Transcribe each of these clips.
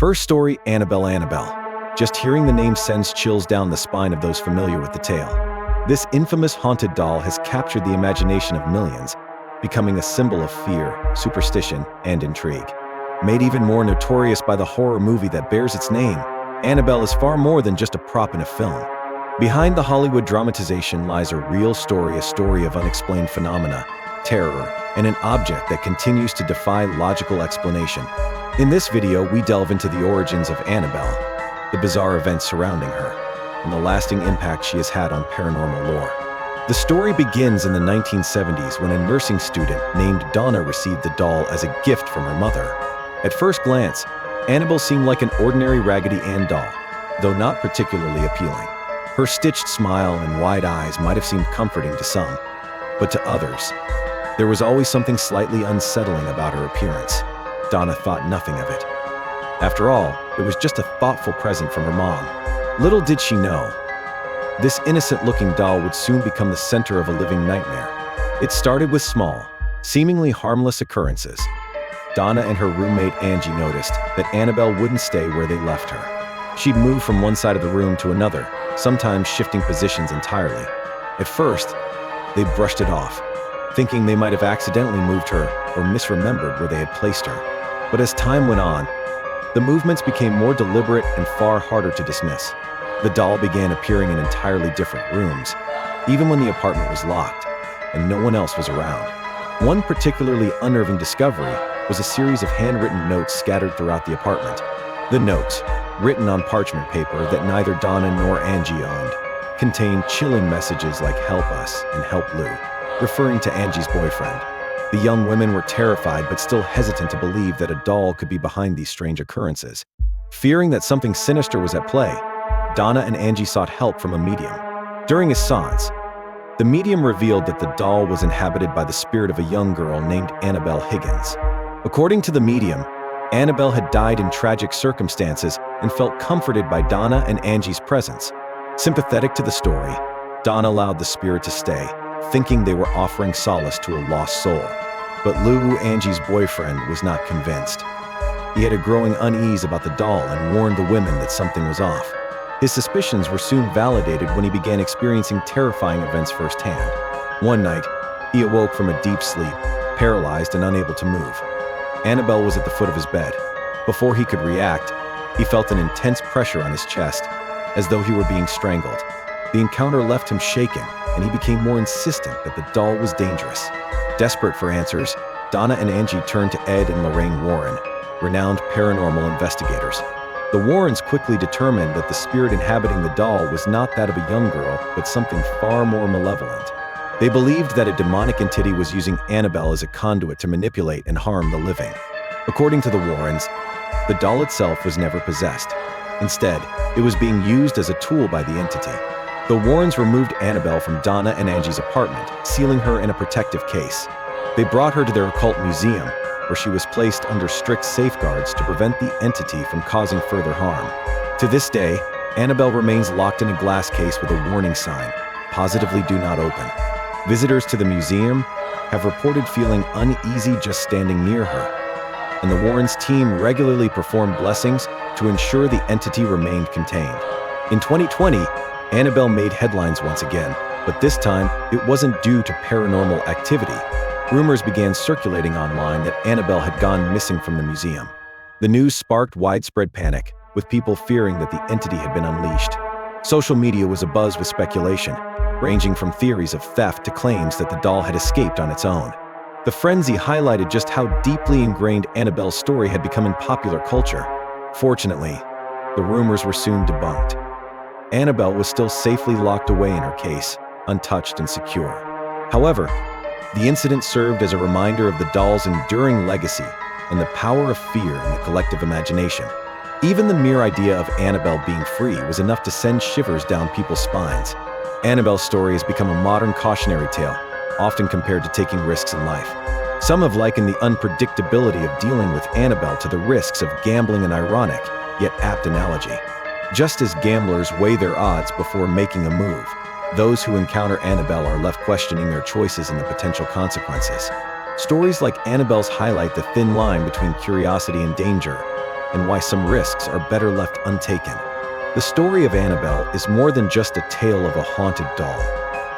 First story, Annabelle. Just hearing the name sends chills down the spine of those familiar with the tale. This infamous haunted doll has captured the imagination of millions, becoming a symbol of fear, superstition, and intrigue. Made even more notorious by the horror movie that bears its name, Annabelle is far more than just a prop in a film. Behind the Hollywood dramatization lies a real story, a story of unexplained phenomena, terror, and an object that continues to defy logical explanation. In this video, we delve into the origins of Annabelle, the bizarre events surrounding her, and the lasting impact she has had on paranormal lore. The story begins in the 1970s when a nursing student named Donna received the doll as a gift from her mother. At first glance, Annabelle seemed like an ordinary Raggedy Ann doll, though not particularly appealing. Her stitched smile and wide eyes might have seemed comforting to some, but to others, there was always something slightly unsettling about her appearance. Donna thought nothing of it. After all, it was just a thoughtful present from her mom. Little did she know, this innocent-looking doll would soon become the center of a living nightmare. It started with small, seemingly harmless occurrences. Donna and her roommate Angie noticed that Annabelle wouldn't stay where they left her. She'd move from one side of the room to another, sometimes shifting positions entirely. At first, they brushed it off, thinking they might have accidentally moved her or misremembered where they had placed her. But as time went on, the movements became more deliberate and far harder to dismiss. The doll began appearing in entirely different rooms, even when the apartment was locked and no one else was around. One particularly unnerving discovery was a series of handwritten notes scattered throughout the apartment. The notes, written on parchment paper that neither Donna nor Angie owned, contained chilling messages like "Help us" and "Help Lou," referring to Angie's boyfriend. The young women were terrified but still hesitant to believe that a doll could be behind these strange occurrences. Fearing that something sinister was at play, Donna and Angie sought help from a medium. During a seance, the medium revealed that the doll was inhabited by the spirit of a young girl named Annabelle Higgins. According to the medium, Annabelle had died in tragic circumstances and felt comforted by Donna and Angie's presence. Sympathetic to the story, Donna allowed the spirit to stay, thinking they were offering solace to a lost soul. But Lou, Angie's boyfriend, was not convinced. He had a growing unease about the doll and warned the women that something was off. His suspicions were soon validated when he began experiencing terrifying events firsthand. One night, he awoke from a deep sleep, paralyzed and unable to move. Annabelle was at the foot of his bed. Before he could react, he felt an intense pressure on his chest, as though he were being strangled. The encounter left him shaken, and he became more insistent that the doll was dangerous. Desperate for answers, Donna and Angie turned to Ed and Lorraine Warren, renowned paranormal investigators. The Warrens quickly determined that the spirit inhabiting the doll was not that of a young girl, but something far more malevolent. They believed that a demonic entity was using Annabelle as a conduit to manipulate and harm the living. According to the Warrens, the doll itself was never possessed. Instead, it was being used as a tool by the entity. The Warrens removed Annabelle from Donna and Angie's apartment, sealing her in a protective case. They brought her to their occult museum, where she was placed under strict safeguards to prevent the entity from causing further harm. To this day, Annabelle remains locked in a glass case with a warning sign, "Positively do not open." Visitors to the museum have reported feeling uneasy just standing near her, and the Warrens team regularly performed blessings to ensure the entity remained contained. In 2020, Annabelle made headlines once again, but this time it wasn't due to paranormal activity. Rumors began circulating online that Annabelle had gone missing from the museum. The news sparked widespread panic, with people fearing that the entity had been unleashed. Social media was abuzz with speculation, ranging from theories of theft to claims that the doll had escaped on its own. The frenzy highlighted just how deeply ingrained Annabelle's story had become in popular culture. Fortunately, the rumors were soon debunked. Annabelle was still safely locked away in her case, untouched and secure. However, the incident served as a reminder of the doll's enduring legacy and the power of fear in the collective imagination. Even the mere idea of Annabelle being free was enough to send shivers down people's spines. Annabelle's story has become a modern cautionary tale, often compared to taking risks in life. Some have likened the unpredictability of dealing with Annabelle to the risks of gambling, an ironic, yet apt analogy. Just as gamblers weigh their odds before making a move, those who encounter Annabelle are left questioning their choices and the potential consequences. Stories like Annabelle's highlight the thin line between curiosity and danger, and why some risks are better left untaken. The story of Annabelle is more than just a tale of a haunted doll.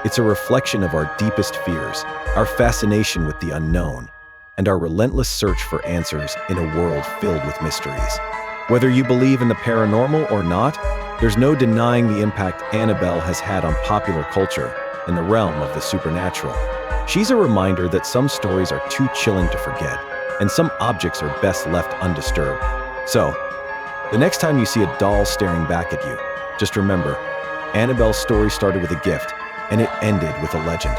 It's a reflection of our deepest fears, our fascination with the unknown, and our relentless search for answers in a world filled with mysteries. Whether you believe in the paranormal or not, there's no denying the impact Annabelle has had on popular culture in the realm of the supernatural. She's a reminder that some stories are too chilling to forget, and some objects are best left undisturbed. So, the next time you see a doll staring back at you, just remember, Annabelle's story started with a gift, and it ended with a legend.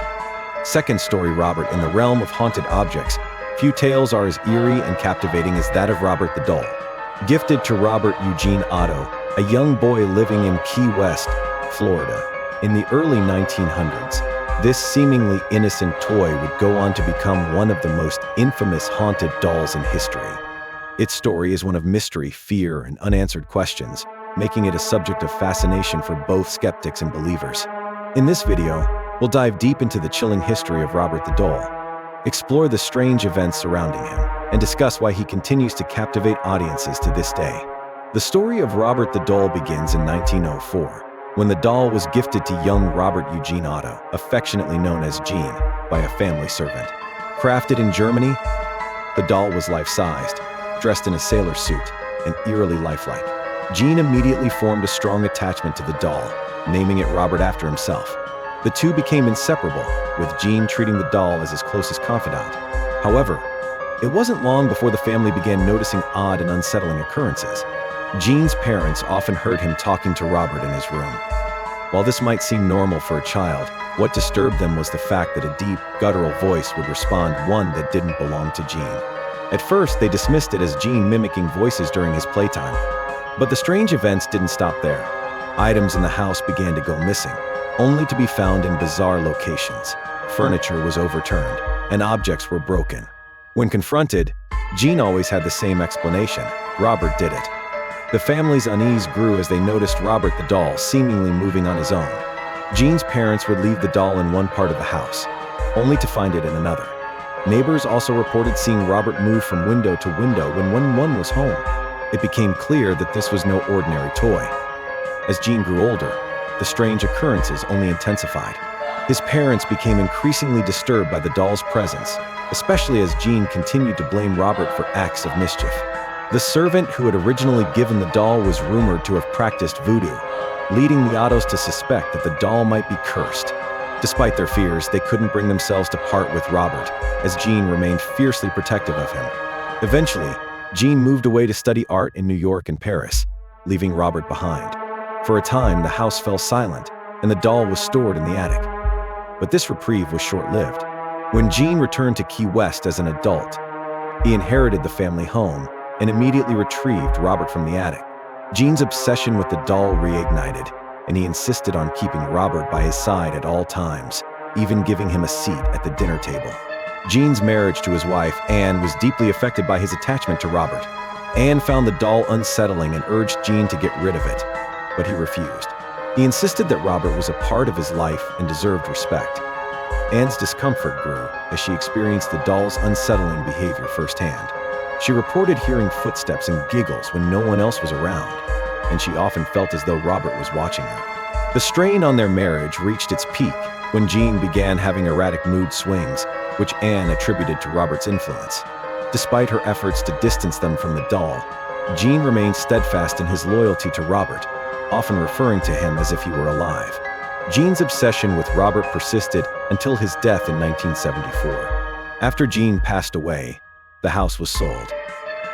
Second story, Robert. In the realm of haunted objects, few tales are as eerie and captivating as that of Robert the Doll. Gifted to Robert Eugene Otto, a young boy living in Key West, Florida, in the early 1900s, this seemingly innocent toy would go on to become one of the most infamous haunted dolls in history. Its story is one of mystery, fear, and unanswered questions, making it a subject of fascination for both skeptics and believers. In this video, we'll dive deep into the chilling history of Robert the Doll, explore the strange events surrounding him, and discuss why he continues to captivate audiences to this day. The story of Robert the Doll begins in 1904, when the doll was gifted to young Robert Eugene Otto, affectionately known as Gene, by a family servant. Crafted in Germany, the doll was life-sized, dressed in a sailor suit, and eerily lifelike. Gene immediately formed a strong attachment to the doll, naming it Robert after himself. The two became inseparable, with Gene treating the doll as his closest confidant. However, it wasn't long before the family began noticing odd and unsettling occurrences. Gene's parents often heard him talking to Robert in his room. While this might seem normal for a child, what disturbed them was the fact that a deep, guttural voice would respond, one that didn't belong to Gene. At first, they dismissed it as Gene mimicking voices during his playtime. But the strange events didn't stop there. Items in the house began to go missing, only to be found in bizarre locations. Furniture was overturned, and objects were broken. When confronted, Gene always had the same explanation: Robert did it. The family's unease grew as they noticed Robert the Doll seemingly moving on his own. Gene's parents would leave the doll in one part of the house, only to find it in another. Neighbors also reported seeing Robert move from window to window when no one was home. It became clear that this was no ordinary toy. As Gene grew older, the strange occurrences only intensified. His parents became increasingly disturbed by the doll's presence, especially as Gene continued to blame Robert for acts of mischief. The servant who had originally given the doll was rumored to have practiced voodoo, leading the Ottos to suspect that the doll might be cursed. Despite their fears, they couldn't bring themselves to part with Robert, as Gene remained fiercely protective of him. Eventually, Gene moved away to study art in New York and Paris, leaving Robert behind. For a time, the house fell silent, and the doll was stored in the attic. But this reprieve was short-lived. When Gene returned to Key West as an adult, he inherited the family home and immediately retrieved Robert from the attic. Gene's obsession with the doll reignited, and he insisted on keeping Robert by his side at all times, even giving him a seat at the dinner table. Gene's marriage to his wife, Anne, was deeply affected by his attachment to Robert. Anne found the doll unsettling and urged Gene to get rid of it, but he refused. He insisted that Robert was a part of his life and deserved respect. Anne's discomfort grew as she experienced the doll's unsettling behavior firsthand. She reported hearing footsteps and giggles when no one else was around, and she often felt as though Robert was watching her. The strain on their marriage reached its peak when Gene began having erratic mood swings, which Anne attributed to Robert's influence. Despite her efforts to distance them from the doll, Gene remained steadfast in his loyalty to Robert, often referring to him as if he were alive. Gene's obsession with Robert persisted until his death in 1974. After Gene passed away, the house was sold,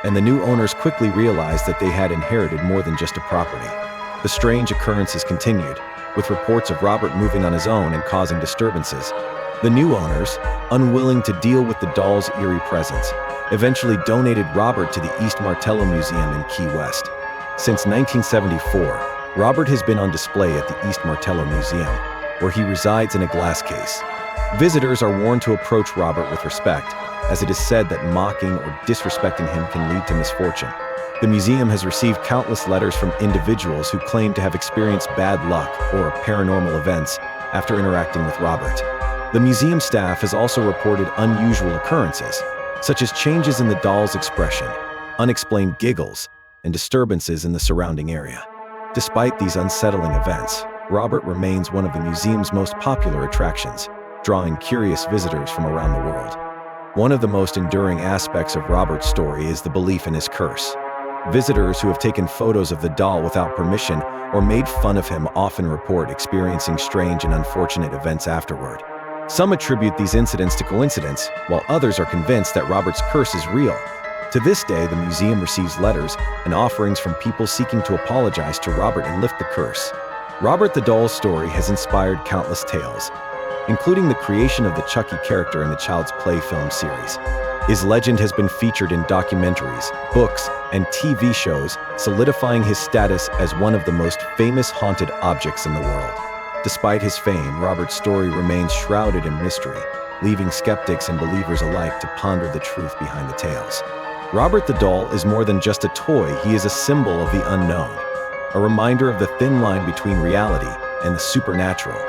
and the new owners quickly realized that they had inherited more than just a property. The strange occurrences continued, with reports of Robert moving on his own and causing disturbances. The new owners, unwilling to deal with the doll's eerie presence, eventually donated Robert to the East Martello Museum in Key West. Since 1974, Robert has been on display at the East Martello Museum, where he resides in a glass case. Visitors are warned to approach Robert with respect, as it is said that mocking or disrespecting him can lead to misfortune. The museum has received countless letters from individuals who claim to have experienced bad luck or paranormal events after interacting with Robert. The museum staff has also reported unusual occurrences, such as changes in the doll's expression, unexplained giggles, and disturbances in the surrounding area. Despite these unsettling events, Robert remains one of the museum's most popular attractions, drawing curious visitors from around the world. One of the most enduring aspects of Robert's story is the belief in his curse. Visitors who have taken photos of the doll without permission or made fun of him often report experiencing strange and unfortunate events afterward. Some attribute these incidents to coincidence, while others are convinced that Robert's curse is real. To this day, the museum receives letters and offerings from people seeking to apologize to Robert and lift the curse. Robert the Doll's story has inspired countless tales, including the creation of the Chucky character in the Child's Play film series. His legend has been featured in documentaries, books, and TV shows, solidifying his status as one of the most famous haunted objects in the world. Despite his fame, Robert's story remains shrouded in mystery, leaving skeptics and believers alike to ponder the truth behind the tales. Robert the Doll is more than just a toy, he is a symbol of the unknown, a reminder of the thin line between reality and the supernatural.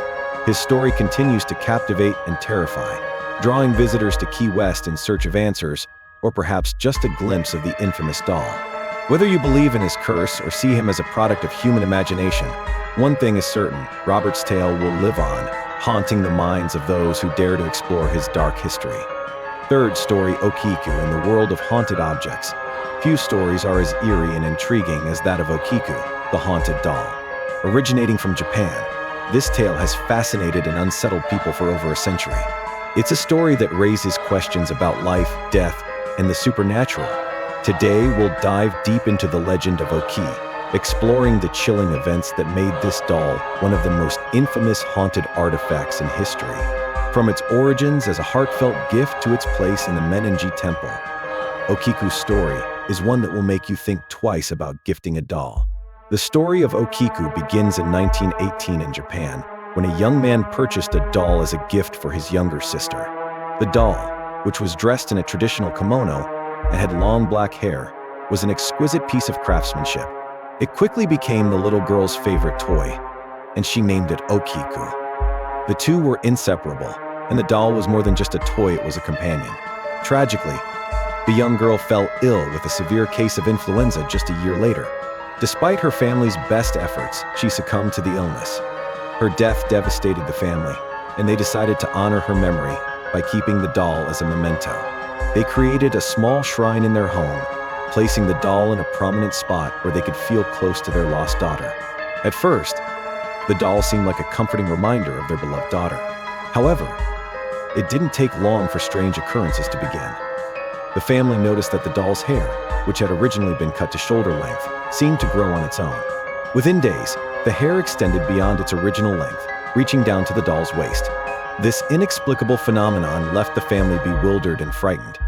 His story continues to captivate and terrify, drawing visitors to Key West in search of answers, or perhaps just a glimpse of the infamous doll. Whether you believe in his curse or see him as a product of human imagination, one thing is certain: Robert's tale will live on, haunting the minds of those who dare to explore his dark history. Third story, Okiku. In the world of haunted objects, few stories are as eerie and intriguing as that of Okiku, the haunted doll. Originating from Japan, this tale has fascinated and unsettled people for over a century. It's a story that raises questions about life, death, and the supernatural. Today, we'll dive deep into the legend of Oki, exploring the chilling events that made this doll one of the most infamous haunted artifacts in history. From its origins as a heartfelt gift to its place in the Meninji Temple, Okiku's story is one that will make you think twice about gifting a doll. The story of Okiku begins in 1918 in Japan, when a young man purchased a doll as a gift for his younger sister. The doll, which was dressed in a traditional kimono and had long black hair, was an exquisite piece of craftsmanship. It quickly became the little girl's favorite toy, and she named it Okiku. The two were inseparable, and the doll was more than just a toy, it was a companion. Tragically, the young girl fell ill with a severe case of influenza just a year later. Despite her family's best efforts, she succumbed to the illness. Her death devastated the family, and they decided to honor her memory by keeping the doll as a memento. They created a small shrine in their home, placing the doll in a prominent spot where they could feel close to their lost daughter. At first, the doll seemed like a comforting reminder of their beloved daughter. However, it didn't take long for strange occurrences to begin. The family noticed that the doll's hair, which had originally been cut to shoulder length, seemed to grow on its own. Within days, the hair extended beyond its original length, reaching down to the doll's waist. This inexplicable phenomenon left the family bewildered and frightened.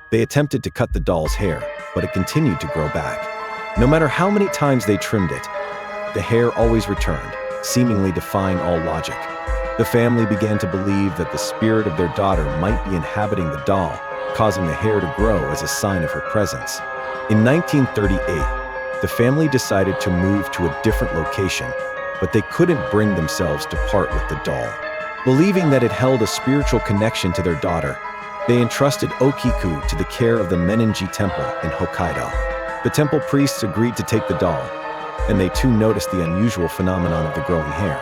They attempted to cut the doll's hair, but it continued to grow back. No matter how many times they trimmed it, the hair always returned, seemingly defying all logic. The family began to believe that the spirit of their daughter might be inhabiting the doll, causing the hair to grow as a sign of her presence. In 1938, the family decided to move to a different location, but they couldn't bring themselves to part with the doll. Believing that it held a spiritual connection to their daughter, they entrusted Okiku to the care of the Meninji Temple in Hokkaido. The temple priests agreed to take the doll, and they too noticed the unusual phenomenon of the growing hair.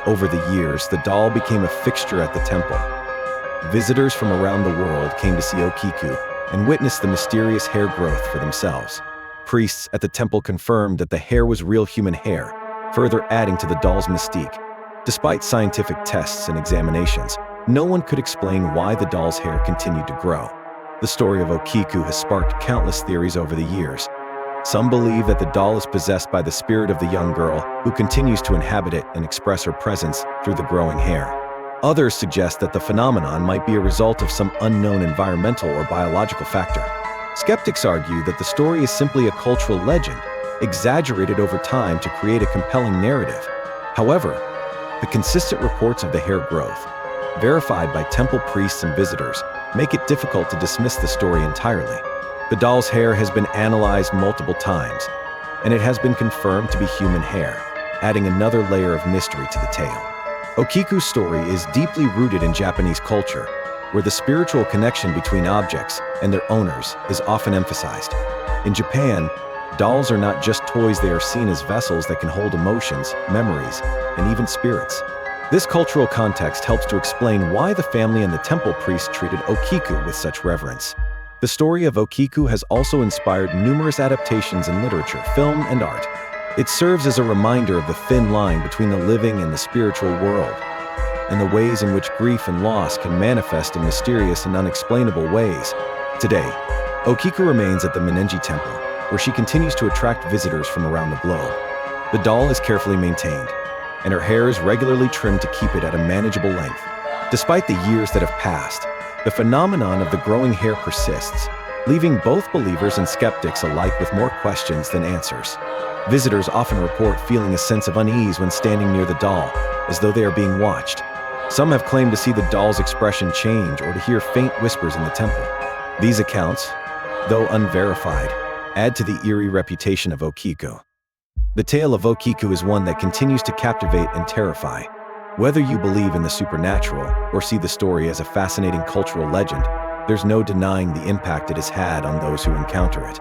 Over the years, the doll became a fixture at the temple. Visitors from around the world came to see Okiku and witnessed the mysterious hair growth for themselves. Priests at the temple confirmed that the hair was real human hair, further adding to the doll's mystique. Despite scientific tests and examinations, no one could explain why the doll's hair continued to grow. The story of Okiku has sparked countless theories over the years. Some believe that the doll is possessed by the spirit of the young girl, who continues to inhabit it and express her presence through the growing hair. Others suggest that the phenomenon might be a result of some unknown environmental or biological factor. Skeptics argue that the story is simply a cultural legend, exaggerated over time to create a compelling narrative. However, the consistent reports of the hair growth, verified by temple priests and visitors, make it difficult to dismiss the story entirely. The doll's hair has been analyzed multiple times, and it has been confirmed to be human hair, adding another layer of mystery to the tale. Okiku's story is deeply rooted in Japanese culture, where the spiritual connection between objects and their owners is often emphasized. In Japan, Dolls are not just toys, they are seen as vessels that can hold emotions, memories, and even spirits. This cultural context helps to explain why the family and the temple priest treated Okiku with such reverence. The story of Okiku has also inspired numerous adaptations in literature, film, and art. It serves as a reminder of the thin line between the living and the spiritual world, and the ways in which grief and loss can manifest in mysterious and unexplainable ways. Today, Okiku remains at the Menenji Temple, where she continues to attract visitors from around the globe. The doll is carefully maintained, and her hair is regularly trimmed to keep it at a manageable length. Despite the years that have passed, the phenomenon of the growing hair persists, leaving both believers and skeptics alike with more questions than answers. Visitors often report feeling a sense of unease when standing near the doll, as though they are being watched. Some have claimed to see the doll's expression change or to hear faint whispers in the temple. These accounts, though unverified, add to the eerie reputation of Okiku. The tale of Okiku is one that continues to captivate and terrify. Whether you believe in the supernatural or see the story as a fascinating cultural legend, there's no denying the impact it has had on those who encounter it.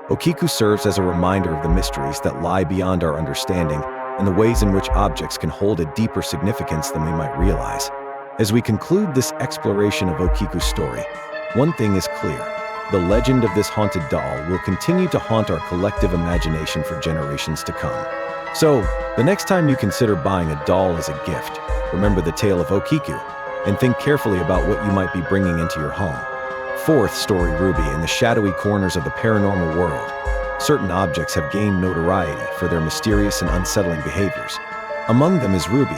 Okiku serves as a reminder of the mysteries that lie beyond our understanding and the ways in which objects can hold a deeper significance than we might realize. As we conclude this exploration of Okiku's story, one thing is clear: the legend of this haunted doll will continue to haunt our collective imagination for generations to come. So, the next time you consider buying a doll as a gift, remember the tale of Okiku and think carefully about what you might be bringing into your home. Fourth story: Ruby. In the shadowy corners of the paranormal world, certain objects have gained notoriety for their mysterious and unsettling behaviors. Among them is Ruby,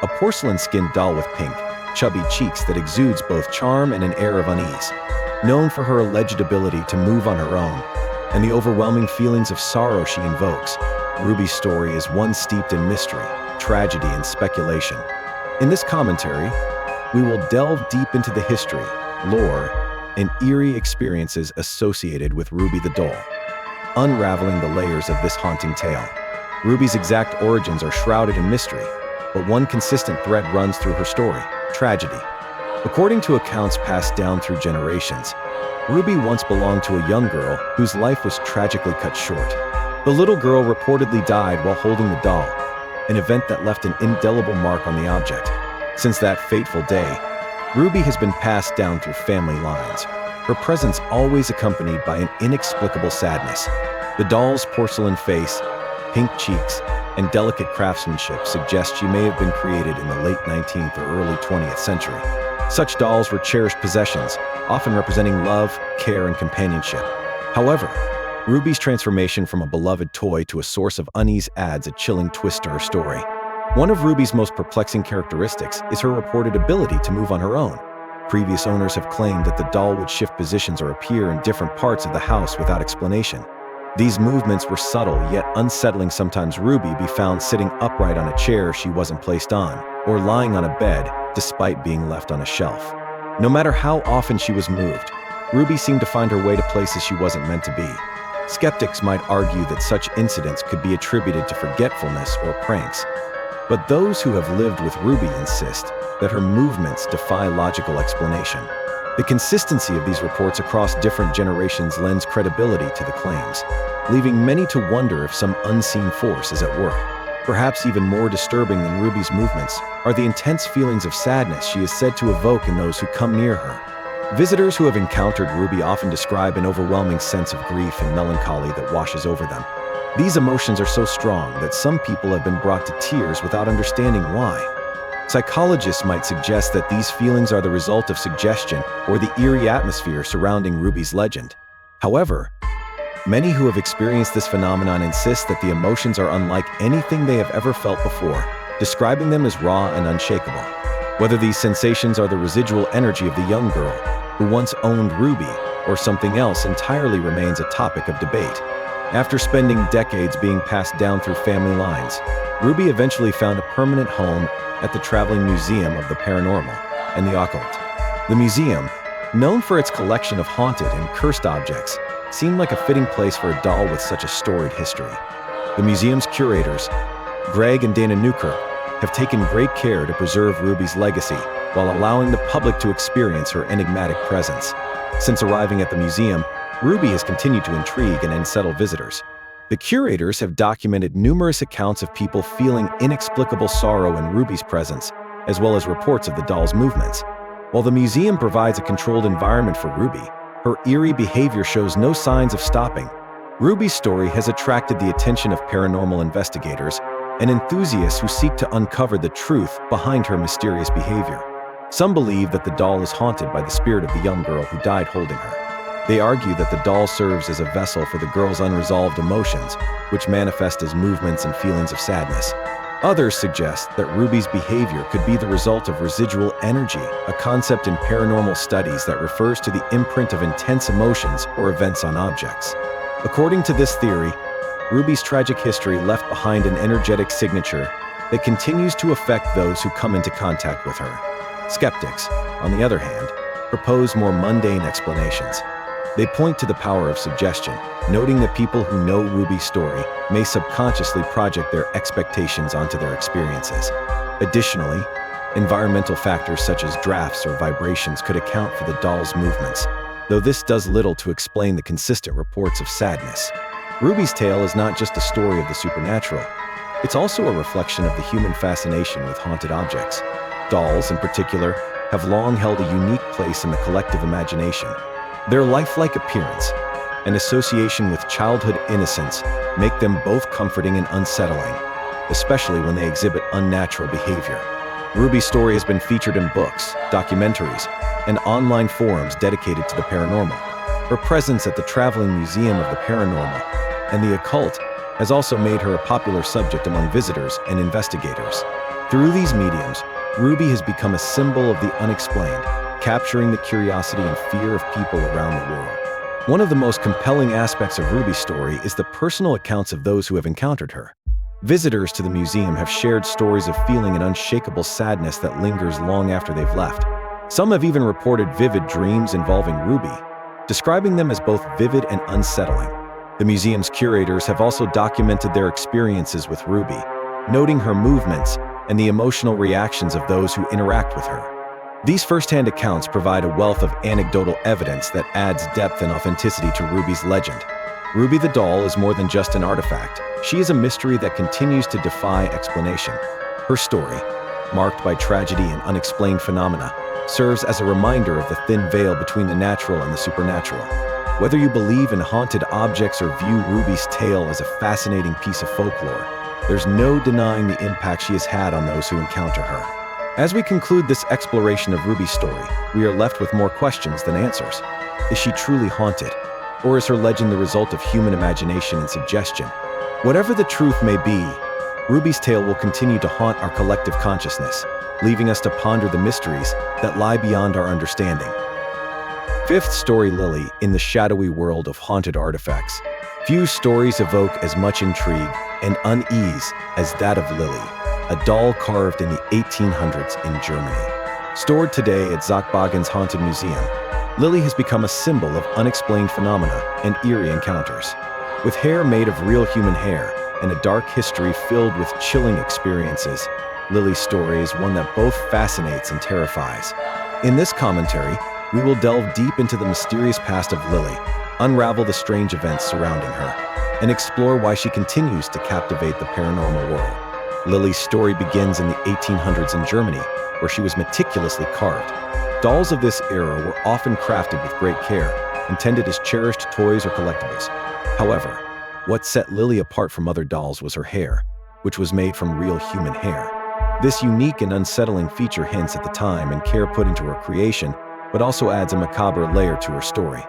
a porcelain-skinned doll with pink, chubby cheeks that exudes both charm and an air of unease. Known for her alleged ability to move on her own and the overwhelming feelings of sorrow she invokes, Ruby's story is one steeped in mystery, tragedy, and speculation. In this commentary, we will delve deep into the history, lore, and eerie experiences associated with Ruby the doll, unraveling the layers of this haunting tale. Ruby's exact origins are shrouded in mystery, but one consistent thread runs through her story: tragedy. According to accounts passed down through generations, Ruby once belonged to a young girl whose life was tragically cut short. The little girl reportedly died while holding the doll, an event that left an indelible mark on the object. Since that fateful day, Ruby has been passed down through family lines, her presence always accompanied by an inexplicable sadness. The doll's porcelain face, pink cheeks, and delicate craftsmanship suggest she may have been created in the late 19th or early 20th century. Such dolls were cherished possessions, often representing love, care, and companionship. However, Ruby's transformation from a beloved toy to a source of unease adds a chilling twist to her story. One of Ruby's most perplexing characteristics is her reported ability to move on her own. Previous owners have claimed that the doll would shift positions or appear in different parts of the house without explanation. These movements were subtle yet unsettling. Sometimes Ruby be found sitting upright on a chair she wasn't placed on, or lying on a bed despite being left on a shelf. No matter how often she was moved, Ruby seemed to find her way to places she wasn't meant to be. Skeptics might argue that such incidents could be attributed to forgetfulness or pranks, but those who have lived with Ruby insist that her movements defy logical explanation. The consistency of these reports across different generations lends credibility to the claims, leaving many to wonder if some unseen force is at work. Perhaps even more disturbing than Ruby's movements are the intense feelings of sadness she is said to evoke in those who come near her. Visitors who have encountered Ruby often describe an overwhelming sense of grief and melancholy that washes over them. These emotions are so strong that some people have been brought to tears without understanding why. Psychologists might suggest that these feelings are the result of suggestion or the eerie atmosphere surrounding Ruby's legend. However, many who have experienced this phenomenon insist that the emotions are unlike anything they have ever felt before, describing them as raw and unshakable. Whether these sensations are the residual energy of the young girl who once owned Ruby or something else entirely remains a topic of debate. After spending decades being passed down through family lines, Ruby eventually found a permanent home at the Traveling Museum of the Paranormal and the Occult. The museum, known for its collection of haunted and cursed objects, seemed like a fitting place for a doll with such a storied history. The museum's curators, Greg and Dana Newkirk, have taken great care to preserve Ruby's legacy while allowing the public to experience her enigmatic presence. Since arriving at the museum, Ruby has continued to intrigue and unsettle visitors. The curators have documented numerous accounts of people feeling inexplicable sorrow in Ruby's presence, as well as reports of the doll's movements. While the museum provides a controlled environment for Ruby, her eerie behavior shows no signs of stopping. Ruby's story has attracted the attention of paranormal investigators and enthusiasts who seek to uncover the truth behind her mysterious behavior. Some believe that the doll is haunted by the spirit of the young girl who died holding her. They argue that the doll serves as a vessel for the girl's unresolved emotions, which manifest as movements and feelings of sadness. Others suggest that Ruby's behavior could be the result of residual energy, a concept in paranormal studies that refers to the imprint of intense emotions or events on objects. According to this theory, Ruby's tragic history left behind an energetic signature that continues to affect those who come into contact with her. Skeptics, on the other hand, propose more mundane explanations. They point to the power of suggestion, noting that people who know Ruby's story may subconsciously project their expectations onto their experiences. Additionally, environmental factors such as drafts or vibrations could account for the doll's movements, though this does little to explain the consistent reports of sadness. Ruby's tale is not just a story of the supernatural, it's also a reflection of the human fascination with haunted objects. Dolls, in particular, have long held a unique place in the collective imagination. Their lifelike appearance and association with childhood innocence make them both comforting and unsettling, especially when they exhibit unnatural behavior. Ruby's story has been featured in books, documentaries, and online forums dedicated to the paranormal. Her presence at the Traveling Museum of the Paranormal and the Occult has also made her a popular subject among visitors and investigators. Through these mediums, Ruby has become a symbol of the unexplained, capturing the curiosity and fear of people around the world. One of the most compelling aspects of Ruby's story is the personal accounts of those who have encountered her. Visitors to the museum have shared stories of feeling an unshakable sadness that lingers long after they've left. Some have even reported vivid dreams involving Ruby, describing them as both vivid and unsettling. The museum's curators have also documented their experiences with Ruby, noting her movements and the emotional reactions of those who interact with her. These first-hand accounts provide a wealth of anecdotal evidence that adds depth and authenticity to Ruby's legend. Ruby the doll is more than just an artifact. She is a mystery that continues to defy explanation. Her story, marked by tragedy and unexplained phenomena, serves as a reminder of the thin veil between the natural and the supernatural. Whether you believe in haunted objects or view Ruby's tale as a fascinating piece of folklore, there's no denying the impact she has had on those who encounter her. As we conclude this exploration of Ruby's story, we are left with more questions than answers. Is she truly haunted? Or is her legend the result of human imagination and suggestion? Whatever the truth may be, Ruby's tale will continue to haunt our collective consciousness, leaving us to ponder the mysteries that lie beyond our understanding. Fifth story: Lily in the shadowy world of haunted artifacts. Few stories evoke as much intrigue and unease as that of Lily, a doll carved in the 1800s in Germany. Stored today at Zachbagen's Haunted Museum, Lily has become a symbol of unexplained phenomena and eerie encounters. With hair made of real human hair and a dark history filled with chilling experiences, Lily's story is one that both fascinates and terrifies. In this commentary, we will delve deep into the mysterious past of Lily, unravel the strange events surrounding her, and explore why she continues to captivate the paranormal world. Lily's story begins in the 1800s in Germany, where she was meticulously carved. Dolls of this era were often crafted with great care, intended as cherished toys or collectibles. However, what set Lily apart from other dolls was her hair, which was made from real human hair. This unique and unsettling feature hints at the time and care put into her creation, but also adds a macabre layer to her story.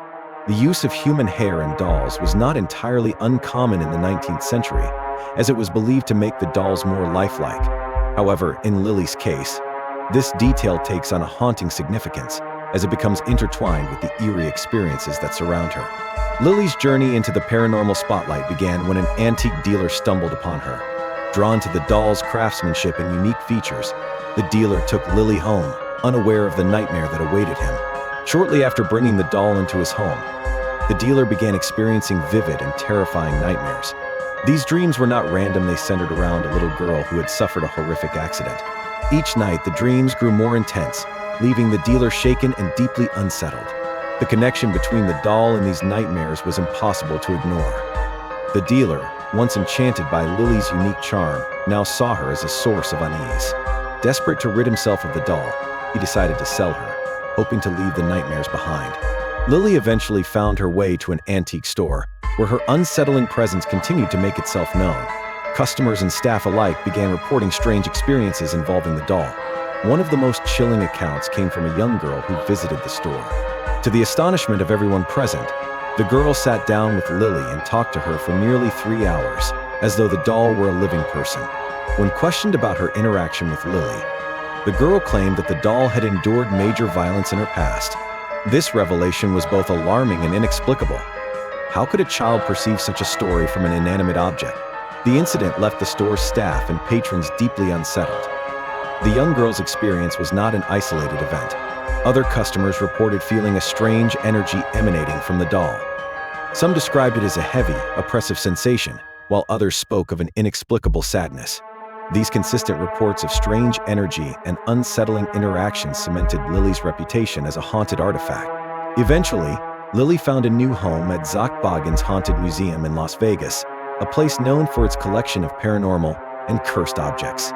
The use of human hair in dolls was not entirely uncommon in the 19th century, as it was believed to make the dolls more lifelike. However, in Lily's case, this detail takes on a haunting significance as it becomes intertwined with the eerie experiences that surround her. Lily's journey into the paranormal spotlight began when an antique dealer stumbled upon her. Drawn to the doll's craftsmanship and unique features, the dealer took Lily home, unaware of the nightmare that awaited him. Shortly after bringing the doll into his home, the dealer began experiencing vivid and terrifying nightmares. These dreams were not random, they centered around a little girl who had suffered a horrific accident. Each night, the dreams grew more intense, leaving the dealer shaken and deeply unsettled. The connection between the doll and these nightmares was impossible to ignore. The dealer, once enchanted by Lily's unique charm, now saw her as a source of unease. Desperate to rid himself of the doll, he decided to sell her, hoping to leave the nightmares behind. Lily eventually found her way to an antique store, where her unsettling presence continued to make itself known. Customers and staff alike began reporting strange experiences involving the doll. One of the most chilling accounts came from a young girl who visited the store. To the astonishment of everyone present, the girl sat down with Lily and talked to her for nearly 3 hours, as though the doll were a living person. When questioned about her interaction with Lily, the girl claimed that the doll had endured major violence in her past. This revelation was both alarming and inexplicable. How could a child perceive such a story from an inanimate object? The incident left the store's staff and patrons deeply unsettled. The young girl's experience was not an isolated event. Other customers reported feeling a strange energy emanating from the doll. Some described it as a heavy, oppressive sensation, while others spoke of an inexplicable sadness. These consistent reports of strange energy and unsettling interactions cemented Lily's reputation as a haunted artifact. Eventually, Lily found a new home at Zach Bagans' Haunted Museum in Las Vegas, a place known for its collection of paranormal and cursed objects.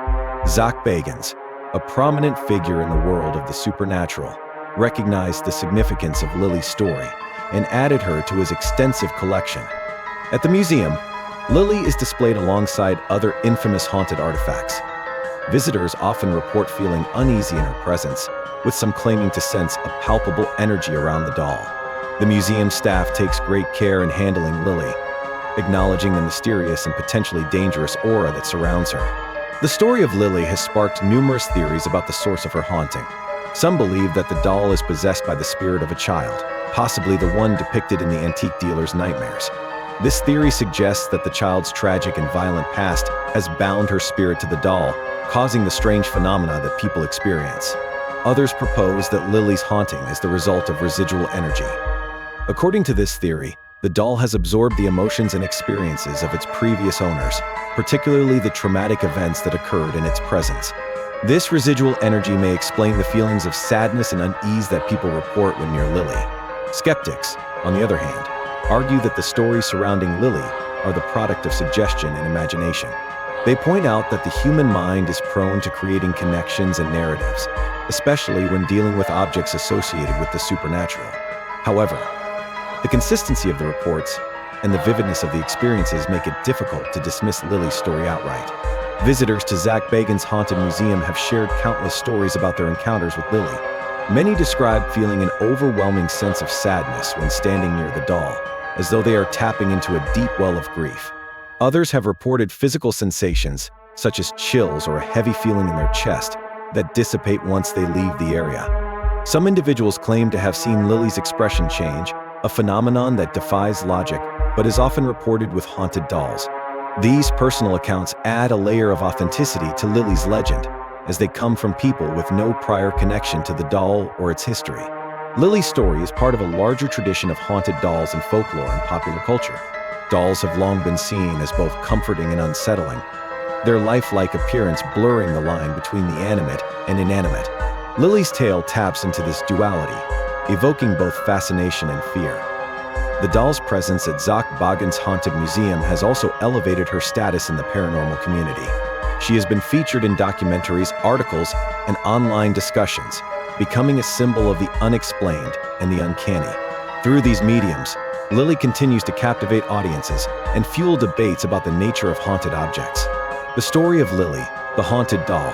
Zach Bagans, a prominent figure in the world of the supernatural, recognized the significance of Lily's story and added her to his extensive collection. At the museum, Lily is displayed alongside other infamous haunted artifacts. Visitors often report feeling uneasy in her presence, with some claiming to sense a palpable energy around the doll. The museum staff takes great care in handling Lily, acknowledging the mysterious and potentially dangerous aura that surrounds her. The story of Lily has sparked numerous theories about the source of her haunting. Some believe that the doll is possessed by the spirit of a child, possibly the one depicted in the antique dealer's nightmares. This theory suggests that the child's tragic and violent past has bound her spirit to the doll, causing the strange phenomena that people experience. Others propose that Lily's haunting is the result of residual energy. According to this theory, the doll has absorbed the emotions and experiences of its previous owners, particularly the traumatic events that occurred in its presence. This residual energy may explain the feelings of sadness and unease that people report when near Lily. Skeptics, on the other hand, argue that the stories surrounding Lily are the product of suggestion and imagination. They point out that the human mind is prone to creating connections and narratives, especially when dealing with objects associated with the supernatural. However, the consistency of the reports and the vividness of the experiences make it difficult to dismiss Lily's story outright. Visitors to Zach Bagans' Haunted Museum have shared countless stories about their encounters with Lily. Many describe feeling an overwhelming sense of sadness when standing near the doll, as though they are tapping into a deep well of grief. Others have reported physical sensations, such as chills or a heavy feeling in their chest, that dissipate once they leave the area. Some individuals claim to have seen Lily's expression change, a phenomenon that defies logic but is often reported with haunted dolls. These personal accounts add a layer of authenticity to Lily's legend, as they come from people with no prior connection to the doll or its history. Lily's story is part of a larger tradition of haunted dolls and folklore in popular culture. Dolls have long been seen as both comforting and unsettling, their lifelike appearance blurring the line between the animate and inanimate. Lily's tale taps into this duality, evoking both fascination and fear. The doll's presence at Zach Bagans' Haunted Museum has also elevated her status in the paranormal community. She has been featured in documentaries, articles, and online discussions, becoming a symbol of the unexplained and the uncanny. Through these mediums, Lily continues to captivate audiences and fuel debates about the nature of haunted objects. The story of Lily, the haunted doll,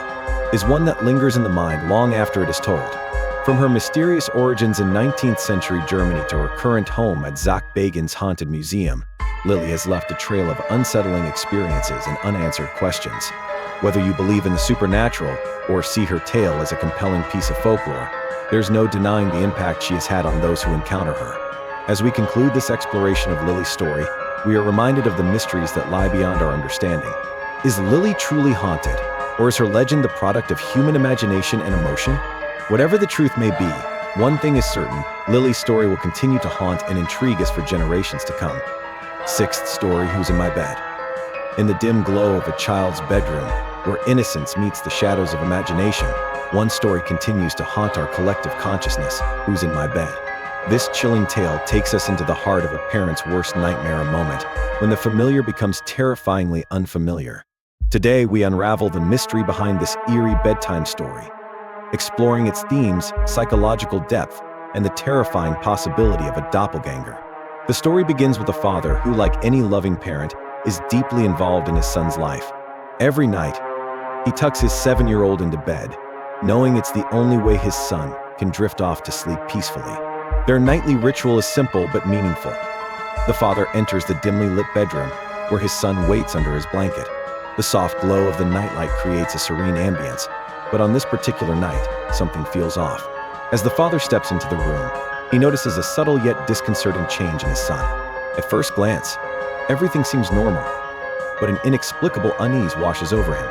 is one that lingers in the mind long after it is told. From her mysterious origins in 19th century Germany to her current home at Zach Bagans' Haunted Museum, Lily has left a trail of unsettling experiences and unanswered questions. Whether you believe in the supernatural or see her tale as a compelling piece of folklore, there's no denying the impact she has had on those who encounter her. As we conclude this exploration of Lily's story, we are reminded of the mysteries that lie beyond our understanding. Is Lily truly haunted, or is her legend the product of human imagination and emotion? Whatever the truth may be, one thing is certain: Lily's story will continue to haunt and intrigue us for generations to come. Sixth story: Who's in my bed? In the dim glow of a child's bedroom, where innocence meets the shadows of imagination, one story continues to haunt our collective consciousness: who's in my bed? This chilling tale takes us into the heart of a parent's worst nightmare, a moment when the familiar becomes terrifyingly unfamiliar. Today, we unravel the mystery behind this eerie bedtime story, exploring its themes, psychological depth, and the terrifying possibility of a doppelganger. The story begins with a father who, like any loving parent, is deeply involved in his son's life. Every night, he tucks his 7-year-old into bed, knowing it's the only way his son can drift off to sleep peacefully. Their nightly ritual is simple but meaningful. The father enters the dimly lit bedroom, where his son waits under his blanket. The soft glow of the nightlight creates a serene ambience, but on this particular night, something feels off. As the father steps into the room, he notices a subtle yet disconcerting change in his son. At first glance, everything seems normal, but an inexplicable unease washes over him.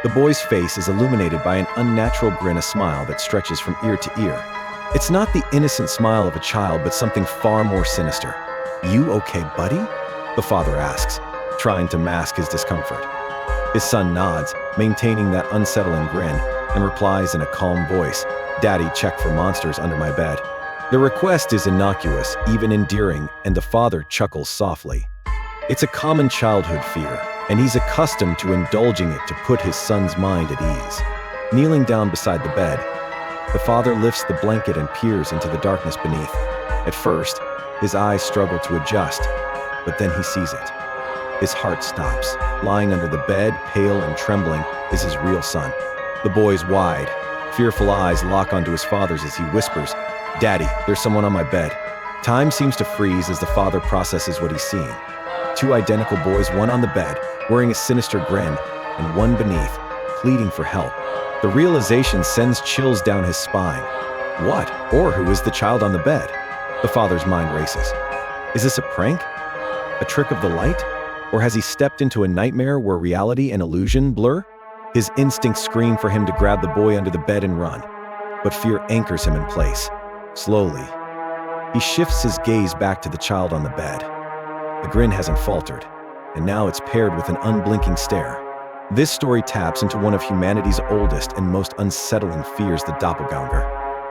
The boy's face is illuminated by an unnatural grin, a smile that stretches from ear to ear. It's not the innocent smile of a child, but something far more sinister. "You okay, buddy?" the father asks, trying to mask his discomfort. His son nods, maintaining that unsettling grin, and replies in a calm voice, "Daddy, check for monsters under my bed." The request is innocuous, even endearing, and the father chuckles softly. It's a common childhood fear, and he's accustomed to indulging it to put his son's mind at ease. Kneeling down beside the bed, the father lifts the blanket and peers into the darkness beneath. At first, his eyes struggle to adjust, but then he sees it. His heart stops. Lying under the bed, pale and trembling, is his real son. The boy's wide, fearful eyes lock onto his father's as he whispers, "Daddy, there's someone on my bed." Time seems to freeze as the father processes what he's seeing. 2 identical boys, one on the bed, wearing a sinister grin, and one beneath, pleading for help. The realization sends chills down his spine. What, or who is the child on the bed? The father's mind races. Is this a prank? A trick of the light? Or has he stepped into a nightmare where reality and illusion blur? His instincts scream for him to grab the boy under the bed and run, but fear anchors him in place. Slowly, he shifts his gaze back to the child on the bed. The grin hasn't faltered, and now it's paired with an unblinking stare. This story taps into one of humanity's oldest and most unsettling fears, the doppelganger.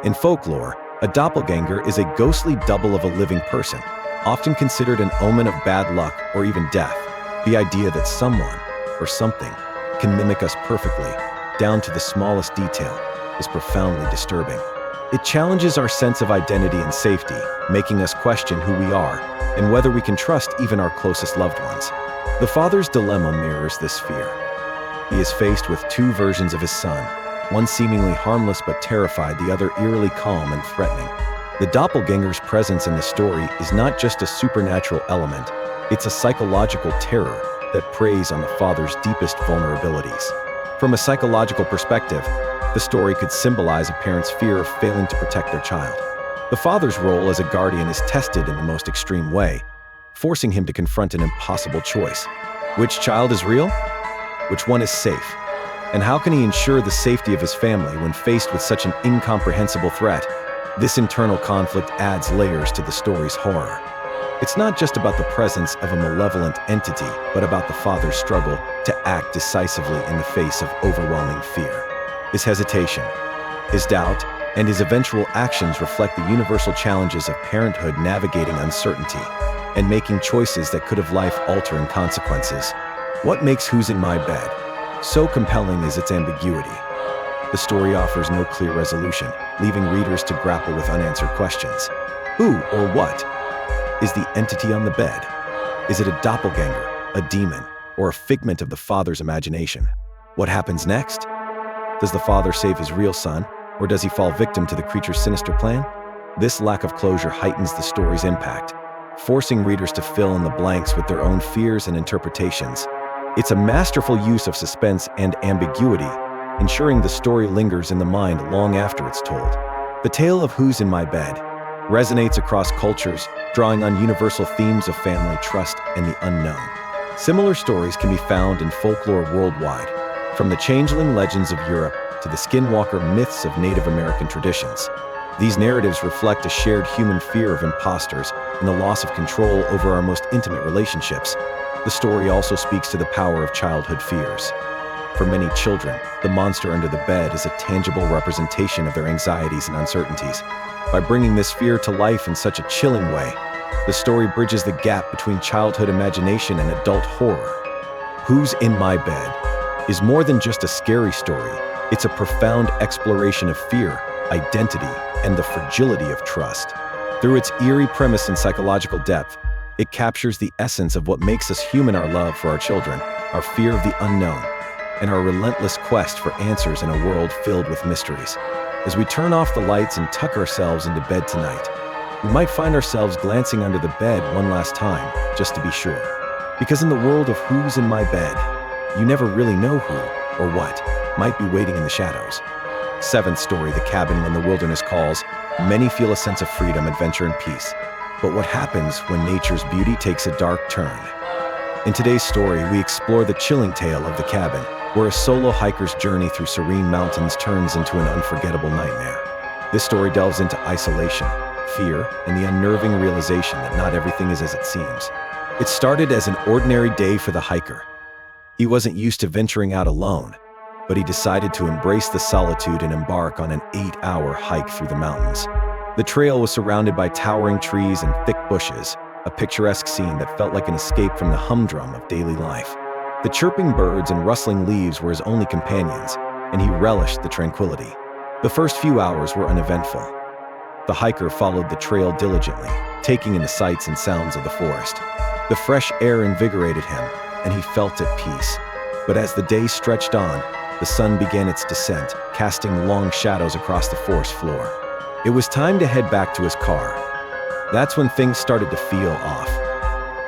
In folklore, a doppelganger is a ghostly double of a living person, often considered an omen of bad luck or even death. The idea that someone, or something, can mimic us perfectly, down to the smallest detail, is profoundly disturbing. It challenges our sense of identity and safety, making us question who we are and whether we can trust even our closest loved ones. The father's dilemma mirrors this fear. He is faced with 2 versions of his son, one seemingly harmless but terrified, the other eerily calm and threatening. The doppelganger's presence in the story is not just a supernatural element, it's a psychological terror that preys on the father's deepest vulnerabilities. From a psychological perspective, the story could symbolize a parent's fear of failing to protect their child. The father's role as a guardian is tested in the most extreme way, forcing him to confront an impossible choice. Which child is real? Which one is safe? And how can he ensure the safety of his family when faced with such an incomprehensible threat? This internal conflict adds layers to the story's horror. It's not just about the presence of a malevolent entity, but about the father's struggle to act decisively in the face of overwhelming fear. His hesitation, his doubt, and his eventual actions reflect the universal challenges of parenthood, navigating uncertainty and making choices that could have life-altering consequences. What makes Who's in My Bed so compelling is its ambiguity. The story offers no clear resolution, leaving readers to grapple with unanswered questions. Who or what is the entity on the bed? Is it a doppelganger, a demon, or a figment of the father's imagination? What happens next? Does the father save his real son, or does he fall victim to the creature's sinister plan? This lack of closure heightens the story's impact, forcing readers to fill in the blanks with their own fears and interpretations. It's a masterful use of suspense and ambiguity, ensuring the story lingers in the mind long after it's told. The tale of Who's in My Bed resonates across cultures, drawing on universal themes of family, trust, and the unknown. Similar stories can be found in folklore worldwide, from the changeling legends of Europe to the skinwalker myths of Native American traditions. These narratives reflect a shared human fear of imposters and the loss of control over our most intimate relationships. The story also speaks to the power of childhood fears. For many children, the monster under the bed is a tangible representation of their anxieties and uncertainties. By bringing this fear to life in such a chilling way, the story bridges the gap between childhood imagination and adult horror. Who's in My Bed is more than just a scary story. It's a profound exploration of fear, identity, and the fragility of trust. Through its eerie premise and psychological depth, it captures the essence of what makes us human: our love for our children, our fear of the unknown, and our relentless quest for answers in a world filled with mysteries. As we turn off the lights and tuck ourselves into bed tonight, we might find ourselves glancing under the bed one last time, just to be sure. Because in the world of Who's in My Bed, you never really know who or what might be waiting in the shadows. Seventh story, The Cabin When the Wilderness Calls. Many feel a sense of freedom, adventure, and peace. But what happens when nature's beauty takes a dark turn? In today's story, we explore the chilling tale of The Cabin, where a solo hiker's journey through serene mountains turns into an unforgettable nightmare. This story delves into isolation, fear, and the unnerving realization that not everything is as it seems. It started as an ordinary day for the hiker. He wasn't used to venturing out alone, but he decided to embrace the solitude and embark on an 8-hour hike through the mountains. The trail was surrounded by towering trees and thick bushes, a picturesque scene that felt like an escape from the humdrum of daily life. The chirping birds and rustling leaves were his only companions, and he relished the tranquility. The first few hours were uneventful. The hiker followed the trail diligently, taking in the sights and sounds of the forest. The fresh air invigorated him, and he felt at peace. But as the day stretched on, the sun began its descent, casting long shadows across the forest floor. It was time to head back to his car. That's when things started to feel off.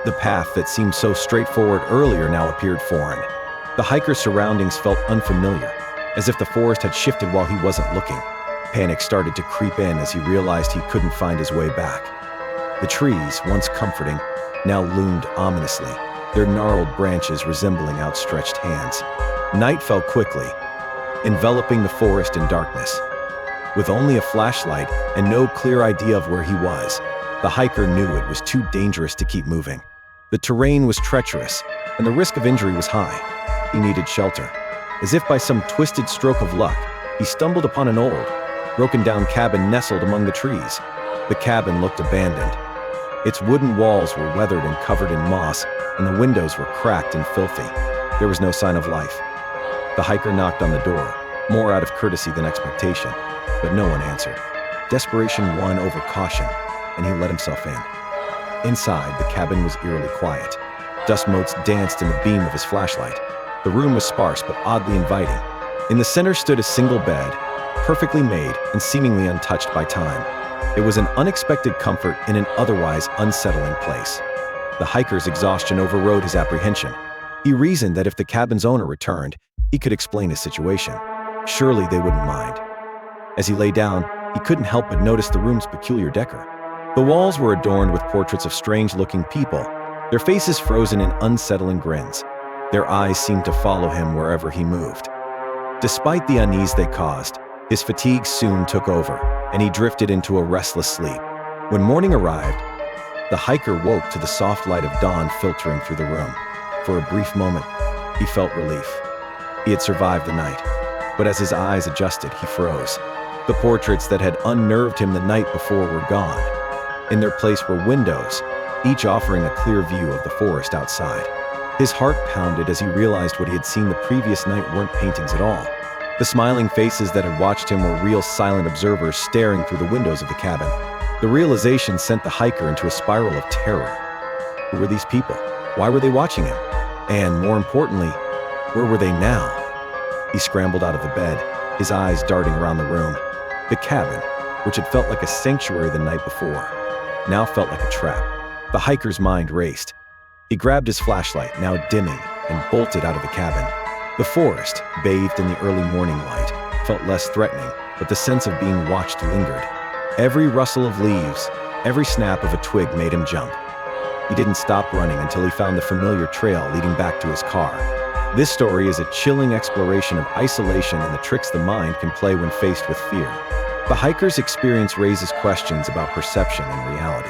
The path that seemed so straightforward earlier now appeared foreign. The hiker's surroundings felt unfamiliar, as if the forest had shifted while he wasn't looking. Panic started to creep in as he realized he couldn't find his way back. The trees, once comforting, now loomed ominously, their gnarled branches resembling outstretched hands. Night fell quickly, enveloping the forest in darkness. With only a flashlight and no clear idea of where he was, the hiker knew it was too dangerous to keep moving. The terrain was treacherous, and the risk of injury was high. He needed shelter. As if by some twisted stroke of luck, he stumbled upon an old, broken-down cabin nestled among the trees. The cabin looked abandoned. Its wooden walls were weathered and covered in moss, and the windows were cracked and filthy. There was no sign of life. The hiker knocked on the door, more out of courtesy than expectation, but no one answered. Desperation won over caution, and he let himself in. Inside, the cabin was eerily quiet. Dust motes danced in the beam of his flashlight. The room was sparse but oddly inviting. In the center stood a single bed, perfectly made and seemingly untouched by time. It was an unexpected comfort in an otherwise unsettling place. The hiker's exhaustion overrode his apprehension. He reasoned that if the cabin's owner returned, he could explain his situation. Surely they wouldn't mind. As he lay down, he couldn't help but notice the room's peculiar decor. The walls were adorned with portraits of strange-looking people, their faces frozen in unsettling grins. Their eyes seemed to follow him wherever he moved. Despite the unease they caused, his fatigue soon took over, and he drifted into a restless sleep. When morning arrived, the hiker woke to the soft light of dawn filtering through the room. For a brief moment, he felt relief. He had survived the night, but as his eyes adjusted, he froze. The portraits that had unnerved him the night before were gone. In their place were windows, each offering a clear view of the forest outside. His heart pounded as he realized what he had seen the previous night weren't paintings at all. The smiling faces that had watched him were real silent observers staring through the windows of the cabin. The realization sent the hiker into a spiral of terror. Who were these people? Why were they watching him? And more importantly, where were they now? He scrambled out of the bed, his eyes darting around the room. The cabin, which had felt like a sanctuary the night before, now felt like a trap. The hiker's mind raced. He grabbed his flashlight, now dimming, and bolted out of the cabin. The forest, bathed in the early morning light, felt less threatening, but the sense of being watched lingered. Every rustle of leaves, every snap of a twig made him jump. He didn't stop running until he found the familiar trail leading back to his car. This story is a chilling exploration of isolation and the tricks the mind can play when faced with fear. The hiker's experience raises questions about perception and reality.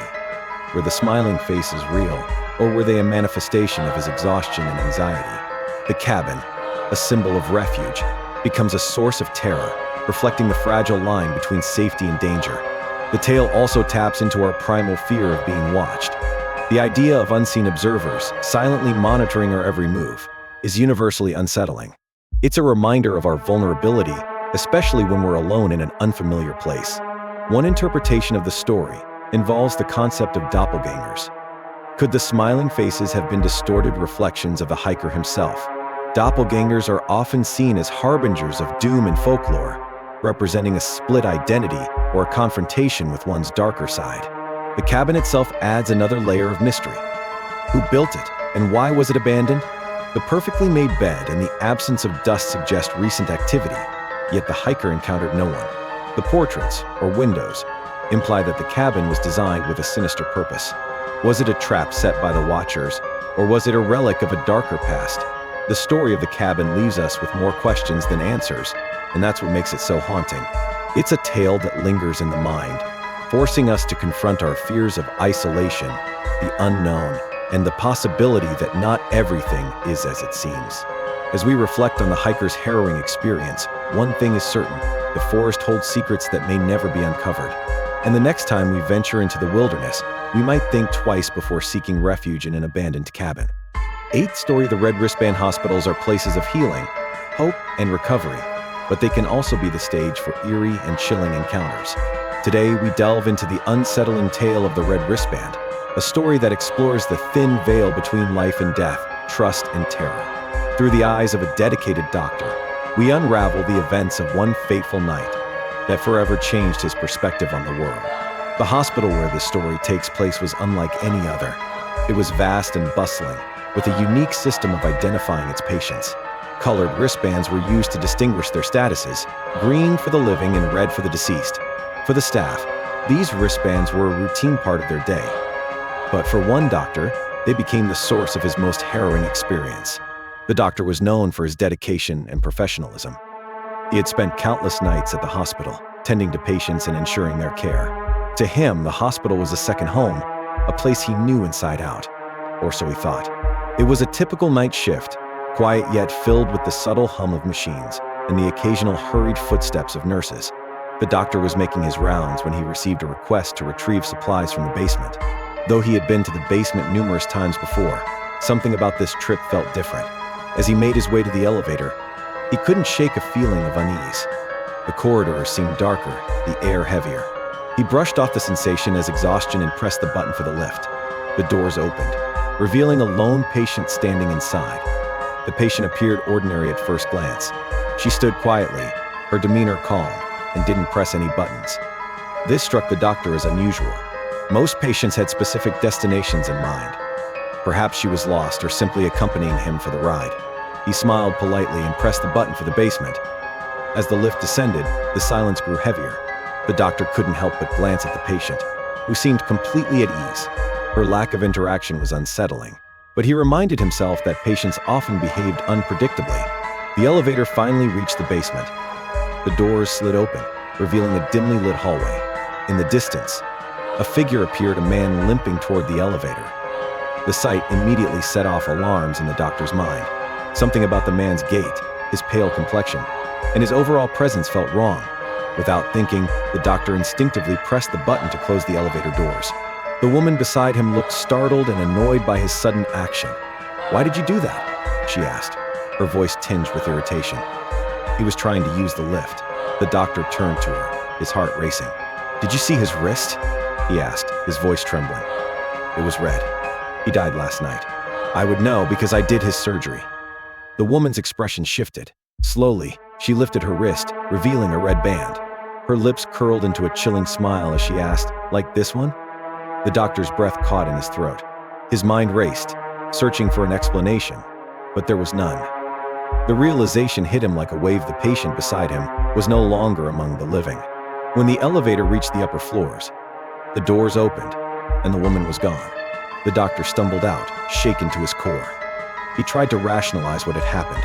Were the smiling faces real, or were they a manifestation of his exhaustion and anxiety? The cabin, a symbol of refuge, becomes a source of terror, reflecting the fragile line between safety and danger. The tale also taps into our primal fear of being watched. The idea of unseen observers, silently monitoring our every move, is universally unsettling. It's a reminder of our vulnerability, especially when we're alone in an unfamiliar place. One interpretation of the story involves the concept of doppelgangers. Could the smiling faces have been distorted reflections of the hiker himself? Doppelgangers are often seen as harbingers of doom in folklore, representing a split identity or a confrontation with one's darker side. The cabin itself adds another layer of mystery. Who built it, and why was it abandoned? The perfectly made bed and the absence of dust suggest recent activity, yet the hiker encountered no one. The portraits, or windows, imply that the cabin was designed with a sinister purpose. Was it a trap set by the watchers, or was it a relic of a darker past? The story of the cabin leaves us with more questions than answers, and that's what makes it so haunting. It's a tale that lingers in the mind, forcing us to confront our fears of isolation, the unknown, and the possibility that not everything is as it seems. As we reflect on the hiker's harrowing experience, one thing is certain: the forest holds secrets that may never be uncovered. And the next time we venture into the wilderness, we might think twice before seeking refuge in an abandoned cabin. 8th Story The Red Wristband Hospitals are places of healing, hope, and recovery, but they can also be the stage for eerie and chilling encounters. Today, we delve into the unsettling tale of the Red Wristband, a story that explores the thin veil between life and death, trust and terror. Through the eyes of a dedicated doctor, we unravel the events of one fateful night that forever changed his perspective on the world. The hospital where this story takes place was unlike any other. It was vast and bustling, with a unique system of identifying its patients. Colored wristbands were used to distinguish their statuses, green for the living and red for the deceased. For the staff, these wristbands were a routine part of their day. But for one doctor, they became the source of his most harrowing experience. The doctor was known for his dedication and professionalism. He had spent countless nights at the hospital, tending to patients and ensuring their care. To him, the hospital was a second home, a place he knew inside out. Or so he thought. It was a typical night shift, quiet yet filled with the subtle hum of machines and the occasional hurried footsteps of nurses. The doctor was making his rounds when he received a request to retrieve supplies from the basement. Though he had been to the basement numerous times before, something about this trip felt different. As he made his way to the elevator, he couldn't shake a feeling of unease. The corridor seemed darker, the air heavier. He brushed off the sensation as exhaustion and pressed the button for the lift. The doors opened, revealing a lone patient standing inside. The patient appeared ordinary at first glance. She stood quietly, her demeanor calm, and didn't press any buttons. This struck the doctor as unusual. Most patients had specific destinations in mind. Perhaps she was lost or simply accompanying him for the ride. He smiled politely and pressed the button for the basement. As the lift descended, the silence grew heavier. The doctor couldn't help but glance at the patient, who seemed completely at ease. Her lack of interaction was unsettling, but he reminded himself that patients often behaved unpredictably. The elevator finally reached the basement. The doors slid open, revealing a dimly lit hallway. In the distance, a figure appeared, a man limping toward the elevator. The sight immediately set off alarms in the doctor's mind. Something about the man's gait, his pale complexion, and his overall presence felt wrong. Without thinking, the doctor instinctively pressed the button to close the elevator doors. The woman beside him looked startled and annoyed by his sudden action. "Why did you do that?" she asked, her voice tinged with irritation. He was trying to use the lift. The doctor turned to her, his heart racing. "Did you see his wrist?" he asked, his voice trembling. "It was red. He died last night. I would know because I did his surgery." The woman's expression shifted. Slowly, she lifted her wrist, revealing a red band. Her lips curled into a chilling smile as she asked, "Like this one?" The doctor's breath caught in his throat. His mind raced, searching for an explanation, but there was none. The realization hit him like a wave. The patient beside him was no longer among the living. When the elevator reached the upper floors, the doors opened, and the woman was gone. The doctor stumbled out, shaken to his core. He tried to rationalize what had happened.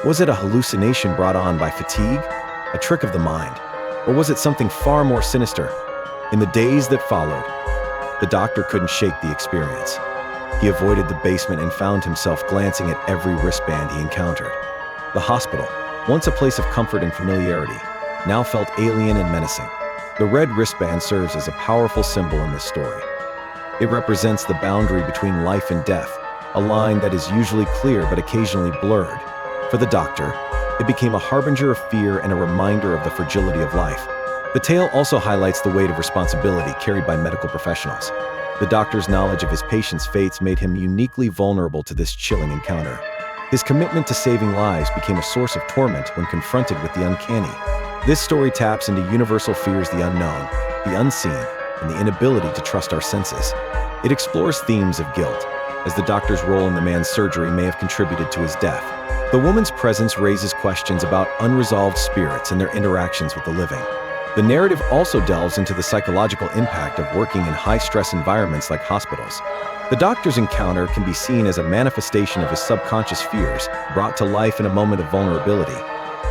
Was it a hallucination brought on by fatigue, a trick of the mind, or was it something far more sinister? In the days that followed, the doctor couldn't shake the experience. He avoided the basement and found himself glancing at every wristband he encountered. The hospital, once a place of comfort and familiarity, now felt alien and menacing. The red wristband serves as a powerful symbol in this story. It represents the boundary between life and death, a line that is usually clear but occasionally blurred. For the doctor, it became a harbinger of fear and a reminder of the fragility of life. The tale also highlights the weight of responsibility carried by medical professionals. The doctor's knowledge of his patients' fates made him uniquely vulnerable to this chilling encounter. His commitment to saving lives became a source of torment when confronted with the uncanny. This story taps into universal fears: the unknown, the unseen, and the inability to trust our senses. It explores themes of guilt, as the doctor's role in the man's surgery may have contributed to his death. The woman's presence raises questions about unresolved spirits and their interactions with the living. The narrative also delves into the psychological impact of working in high-stress environments like hospitals. The doctor's encounter can be seen as a manifestation of his subconscious fears, brought to life in a moment of vulnerability.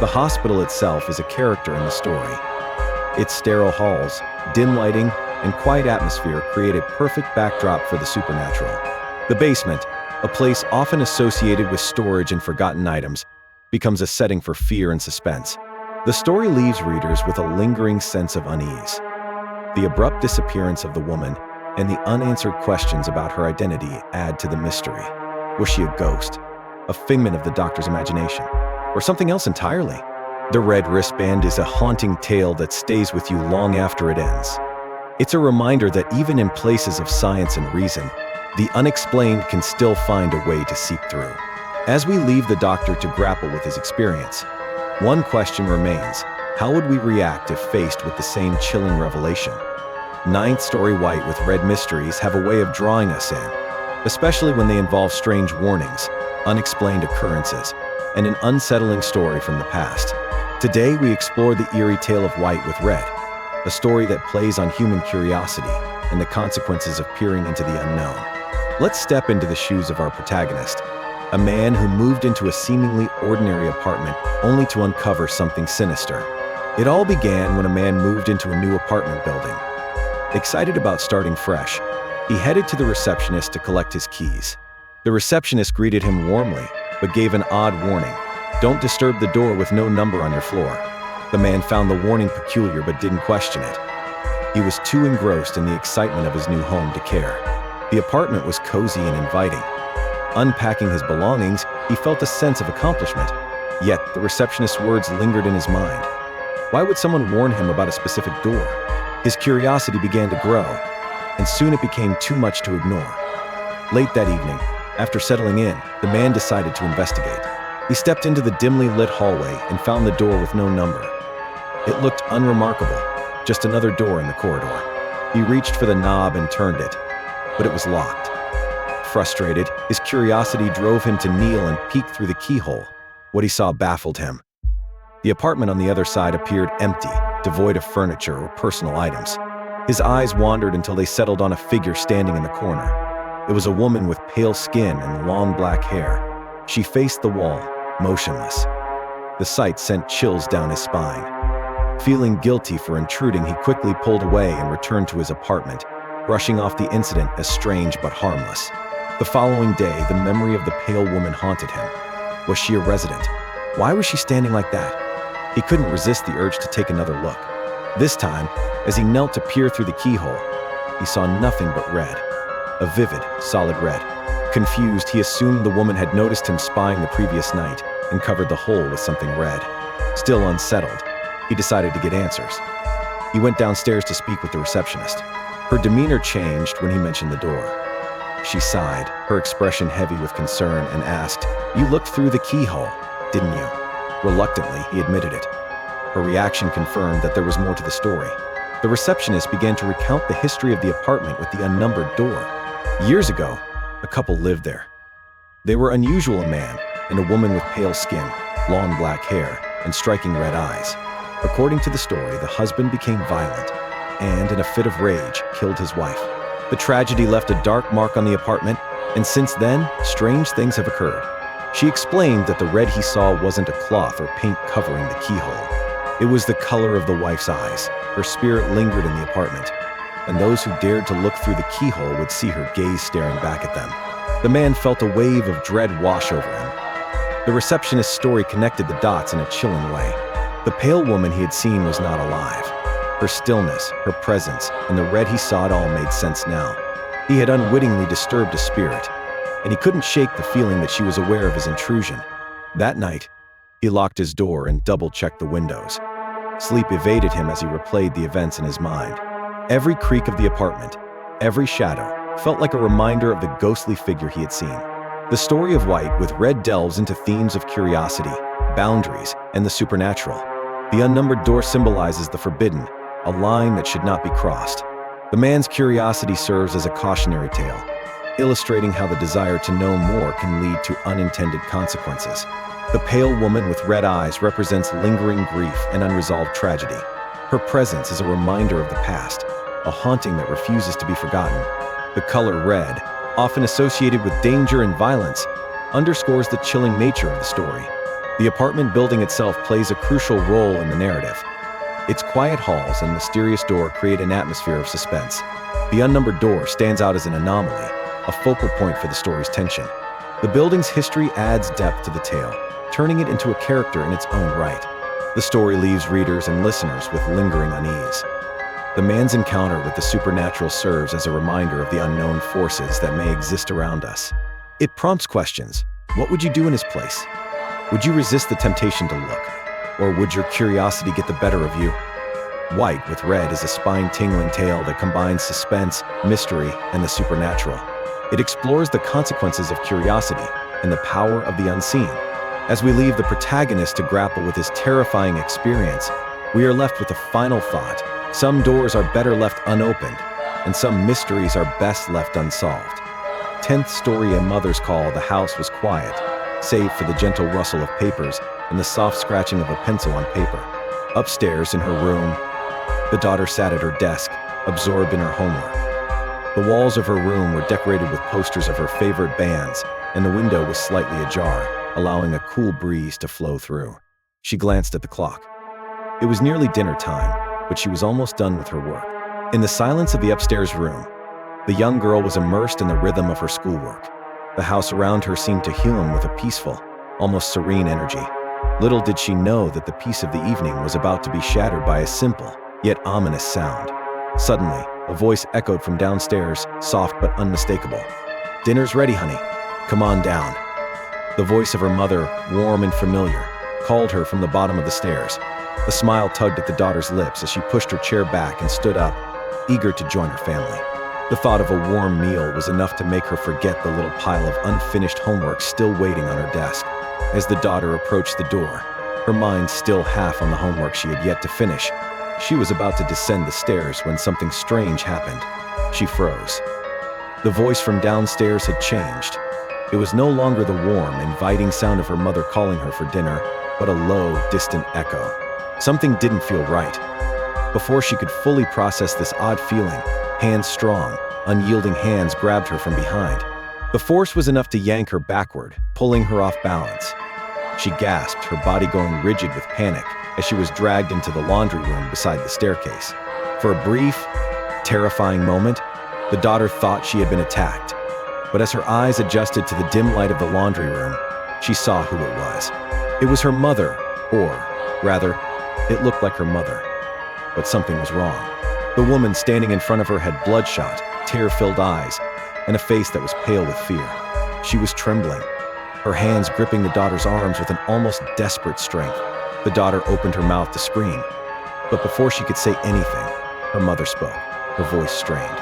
The hospital itself is a character in the story. Its sterile halls, dim lighting, and quiet atmosphere create a perfect backdrop for the supernatural. The basement, a place often associated with storage and forgotten items, becomes a setting for fear and suspense. The story leaves readers with a lingering sense of unease. The abrupt disappearance of the woman and the unanswered questions about her identity add to the mystery. Was she a ghost, a figment of the doctor's imagination, or something else entirely? The red wristband is a haunting tale that stays with you long after it ends. It's a reminder that even in places of science and reason, the unexplained can still find a way to seep through. As we leave the doctor to grapple with his experience, one question remains: how would we react if faced with the same chilling revelation? Ninth Story White with Red Mysteries have a way of drawing us in, especially when they involve strange warnings, unexplained occurrences, and an unsettling story from the past. Today we explore the eerie tale of White with Red, a story that plays on human curiosity and the consequences of peering into the unknown. Let's step into the shoes of our protagonist, a man who moved into a seemingly ordinary apartment only to uncover something sinister. It all began when a man moved into a new apartment building. Excited about starting fresh, he headed to the receptionist to collect his keys. The receptionist greeted him warmly, but gave an odd warning: don't disturb the door with no number on your floor. The man found the warning peculiar but didn't question it. He was too engrossed in the excitement of his new home to care. The apartment was cozy and inviting. Unpacking his belongings, he felt a sense of accomplishment. Yet, the receptionist's words lingered in his mind. Why would someone warn him about a specific door? His curiosity began to grow, and soon it became too much to ignore. Late that evening, after settling in, the man decided to investigate. He stepped into the dimly lit hallway and found the door with no number. It looked unremarkable, just another door in the corridor. He reached for the knob and turned it, but it was locked. Frustrated, his curiosity drove him to kneel and peek through the keyhole. What he saw baffled him. The apartment on the other side appeared empty, devoid of furniture or personal items. His eyes wandered until they settled on a figure standing in the corner. It was a woman with pale skin and long black hair. She faced the wall, motionless. The sight sent chills down his spine. Feeling guilty for intruding, he quickly pulled away and returned to his apartment, brushing off the incident as strange but harmless. The following day, the memory of the pale woman haunted him. Was she a resident? Why was she standing like that? He couldn't resist the urge to take another look. This time, as he knelt to peer through the keyhole, he saw nothing but red. A vivid, solid red. Confused, he assumed the woman had noticed him spying the previous night and covered the hole with something red. Still unsettled, he decided to get answers. He went downstairs to speak with the receptionist. Her demeanor changed when he mentioned the door. She sighed, her expression heavy with concern, and asked, "You looked through the keyhole, didn't you?" Reluctantly, he admitted it. Her reaction confirmed that there was more to the story. The receptionist began to recount the history of the apartment with the unnumbered door. Years ago, a couple lived there. They were unusual: a man and a woman with pale skin, long black hair, and striking red eyes. According to the story, the husband became violent and, in a fit of rage, killed his wife. The tragedy left a dark mark on the apartment, and since then, strange things have occurred. She explained that the red he saw wasn't a cloth or paint covering the keyhole. It was the color of the wife's eyes. Her spirit lingered in the apartment, and those who dared to look through the keyhole would see her gaze staring back at them. The man felt a wave of dread wash over him. The receptionist's story connected the dots in a chilling way. The pale woman he had seen was not alive. Her stillness, her presence, and the red he saw it all made sense now. He had unwittingly disturbed a spirit, and he couldn't shake the feeling that she was aware of his intrusion. That night, he locked his door and double-checked the windows. Sleep evaded him as he replayed the events in his mind. Every creak of the apartment, every shadow, felt like a reminder of the ghostly figure he had seen. The story of White with Red delves into themes of curiosity, boundaries, and the supernatural. The unnumbered door symbolizes the forbidden, a line that should not be crossed. The man's curiosity serves as a cautionary tale, illustrating how the desire to know more can lead to unintended consequences. The pale woman with red eyes represents lingering grief and unresolved tragedy. Her presence is a reminder of the past, a haunting that refuses to be forgotten. The color red, often associated with danger and violence, underscores the chilling nature of the story. The apartment building itself plays a crucial role in the narrative. Its quiet halls and mysterious door create an atmosphere of suspense. The unnumbered door stands out as an anomaly, a focal point for the story's tension. The building's history adds depth to the tale, turning it into a character in its own right. The story leaves readers and listeners with lingering unease. The man's encounter with the supernatural serves as a reminder of the unknown forces that may exist around us. It prompts questions. What would you do in his place? Would you resist the temptation to look? Or would your curiosity get the better of you? White with Red is a spine-tingling tale that combines suspense, mystery, and the supernatural. It explores the consequences of curiosity and the power of the unseen. As we leave the protagonist to grapple with his terrifying experience, we are left with a final thought. Some doors are better left unopened, and some mysteries are best left unsolved. 10th story A Mother's Call. The house was quiet, save for the gentle rustle of papers and the soft scratching of a pencil on paper. Upstairs in her room, the daughter sat at her desk, absorbed in her homework. The walls of her room were decorated with posters of her favorite bands, and the window was slightly ajar, allowing a cool breeze to flow through. She glanced at the clock. It was nearly dinner time, but she was almost done with her work. In the silence of the upstairs room, the young girl was immersed in the rhythm of her schoolwork. The house around her seemed to hum with a peaceful, almost serene energy. Little did she know that the peace of the evening was about to be shattered by a simple, yet ominous sound. Suddenly, a voice echoed from downstairs, soft but unmistakable. "Dinner's ready, honey. Come on down." The voice of her mother, warm and familiar, called her from the bottom of the stairs. A smile tugged at the daughter's lips as she pushed her chair back and stood up, eager to join her family. The thought of a warm meal was enough to make her forget the little pile of unfinished homework still waiting on her desk. As the daughter approached the door, her mind still half on the homework she had yet to finish, she was about to descend the stairs when something strange happened. She froze. The voice from downstairs had changed. It was no longer the warm, inviting sound of her mother calling her for dinner, but a low, distant echo. Something didn't feel right. Before she could fully process this odd feeling, hands strong, unyielding hands grabbed her from behind. The force was enough to yank her backward, pulling her off balance. She gasped, her body going rigid with panic, as she was dragged into the laundry room beside the staircase. For a brief, terrifying moment, the daughter thought she had been attacked. But as her eyes adjusted to the dim light of the laundry room, she saw who it was. It was her mother, or, rather, it looked like her mother. But something was wrong. The woman standing in front of her had bloodshot, tear-filled eyes, and a face that was pale with fear. She was trembling, her hands gripping the daughter's arms with an almost desperate strength. The daughter opened her mouth to scream, but before she could say anything, her mother spoke, her voice strained.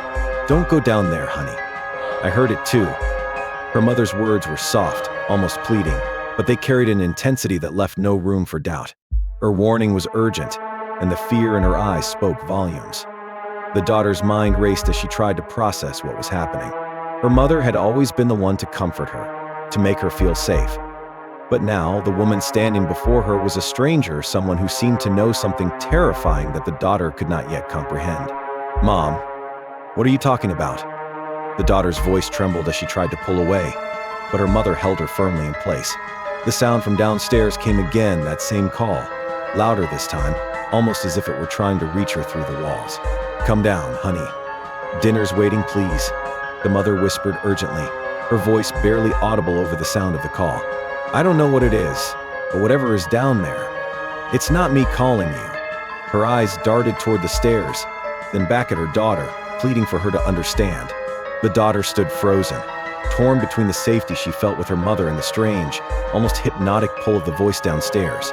"Don't go down there, honey. I heard it too." Her mother's words were soft, almost pleading, but they carried an intensity that left no room for doubt. Her warning was urgent, and the fear in her eyes spoke volumes. The daughter's mind raced as she tried to process what was happening. Her mother had always been the one to comfort her, to make her feel safe. But now, the woman standing before her was a stranger, someone who seemed to know something terrifying that the daughter could not yet comprehend. "Mom, what are you talking about?" The daughter's voice trembled as she tried to pull away, but her mother held her firmly in place. The sound from downstairs came again, that same call, louder this time, almost as if it were trying to reach her through the walls. "Come down, honey. Dinner's waiting, please," the mother whispered urgently, her voice barely audible over the sound of the call. I don't know what it is, but whatever is down there, it's not me calling you. Her eyes darted toward the stairs, then back at her daughter, pleading for her to understand. The daughter stood frozen, torn between the safety she felt with her mother and the strange, almost hypnotic pull of the voice downstairs.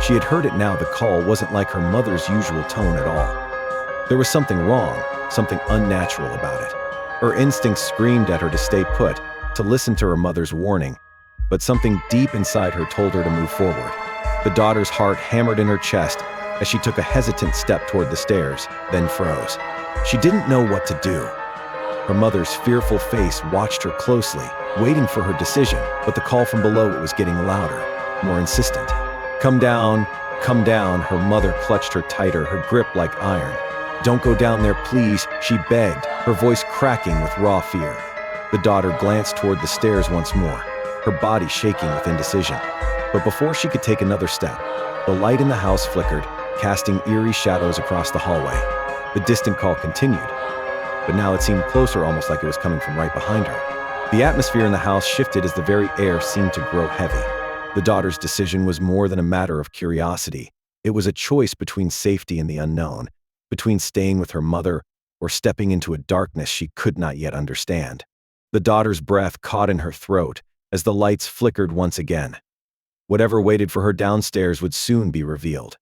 She had heard it now. The call wasn't like her mother's usual tone at all. There was something wrong, something unnatural about it. Her instincts screamed at her to stay put, to listen to her mother's warning, but something deep inside her told her to move forward. The daughter's heart hammered in her chest as she took a hesitant step toward the stairs, then froze. She didn't know what to do. Her mother's fearful face watched her closely, waiting for her decision, but the call from below it was getting louder, more insistent. Come down, her mother clutched her tighter, her grip like iron. Don't go down there, please, she begged, her voice cracking with raw fear. The daughter glanced toward the stairs once more, her body shaking with indecision. But before she could take another step, the light in the house flickered, casting eerie shadows across the hallway. The distant call continued, but now it seemed closer, almost like it was coming from right behind her. The atmosphere in the house shifted as the very air seemed to grow heavy. The daughter's decision was more than a matter of curiosity. It was a choice between safety and the unknown, between staying with her mother or stepping into a darkness she could not yet understand. The daughter's breath caught in her throat as the lights flickered once again. Whatever waited for her downstairs would soon be revealed.